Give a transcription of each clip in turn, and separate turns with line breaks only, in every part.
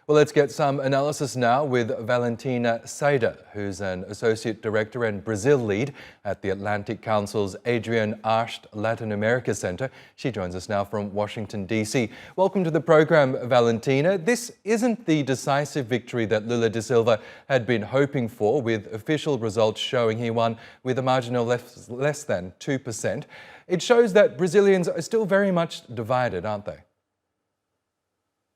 Well, let's get some analysis now with Valentina Sader, who's an Associate Director and Brazil lead at the Atlantic Council's Adrian Arsht Latin America Center. She joins us now from Washington, D.C. Welcome to the program, Valentina. This isn't the decisive victory that Lula da Silva had been hoping for, with official results showing he won with a margin of less than 2%. It shows that Brazilians are still very much divided, aren't they?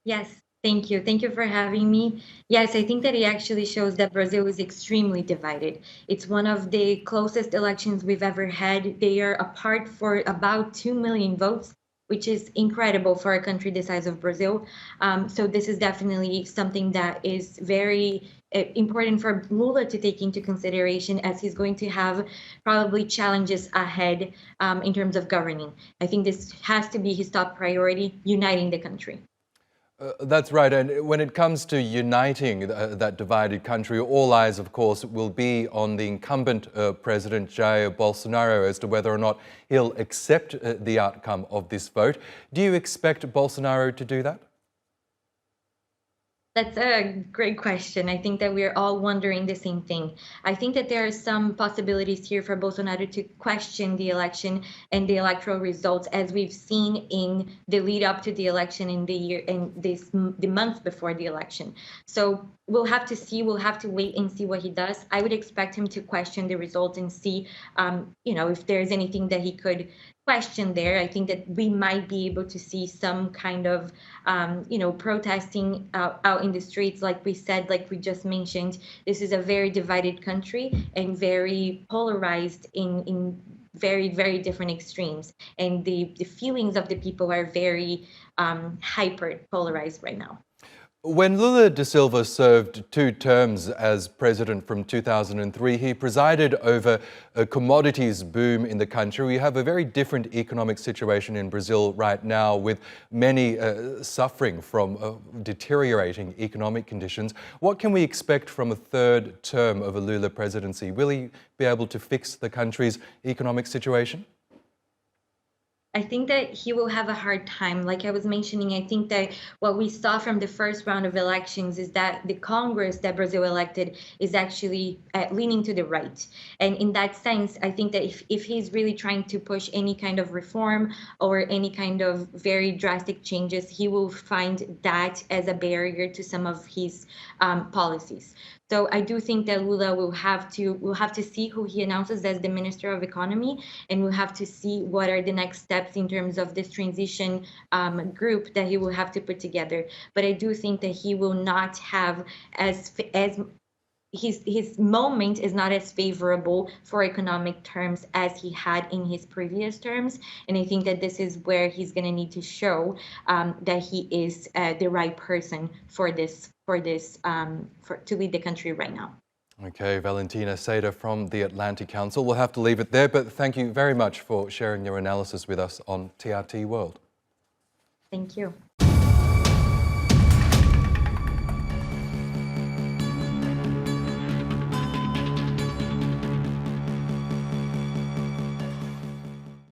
Yes, thank you. Thank you for having me. Yes, I think that it actually shows that Brazil is extremely divided. It's one of the closest elections we've ever had. They are apart for about 2 million votes, which is incredible for a country the size of Brazil. So this is definitely something that is very important for Lula to take into consideration, as he's going to have probably challenges ahead in terms of governing. I think this has to be his top priority, uniting the country.
That's right. And when it comes to uniting that divided country, all eyes, of course, will be on the incumbent President Jair Bolsonaro as to whether or not he'll accept the outcome of this vote. Do you expect Bolsonaro to do that?
That's a great question. I think that we're all wondering the same thing. I think that there are some possibilities here for Bolsonaro to question the election and the electoral results, as we've seen in the lead up to the election in the months before the election. So we'll have to see. We'll have to wait and see what he does. I would expect him to question the results and see, if there's anything that he could question there. I think that we might be able to see some kind of, protesting out in the streets. Like we said, like we just mentioned, this is a very divided country and very polarized in very, very different extremes. And the feelings of the people are very hyper polarized right now.
When Lula da Silva served 2 terms as president from 2003, he presided over a commodities boom in the country. We have a very different economic situation in Brazil right now, with many suffering from deteriorating economic conditions. What can we expect from a 3rd term of a Lula presidency? Will he be able to fix the country's economic situation?
I think that he will have a hard time. Like I was mentioning, I think that what we saw from the first round of elections is that the Congress that Brazil elected is actually leaning to the right. And in that sense, I think that if he's really trying to push any kind of reform or any kind of very drastic changes, he will find that as a barrier to some of his policies. So I do think that Lula will have to see who he announces as the Minister of Economy, and we'll have to see what are the next steps in terms of this transition group that he will have to put together. But I do think that he will not have his moment is not as favorable for economic terms as he had in his previous terms. And I think that this is where he's going to need to show that he is the right person to lead the country right now.
Okay, Valentina Sader from the Atlantic Council. We'll have to leave it there, but thank you very much for sharing your analysis with us on TRT World.
Thank you.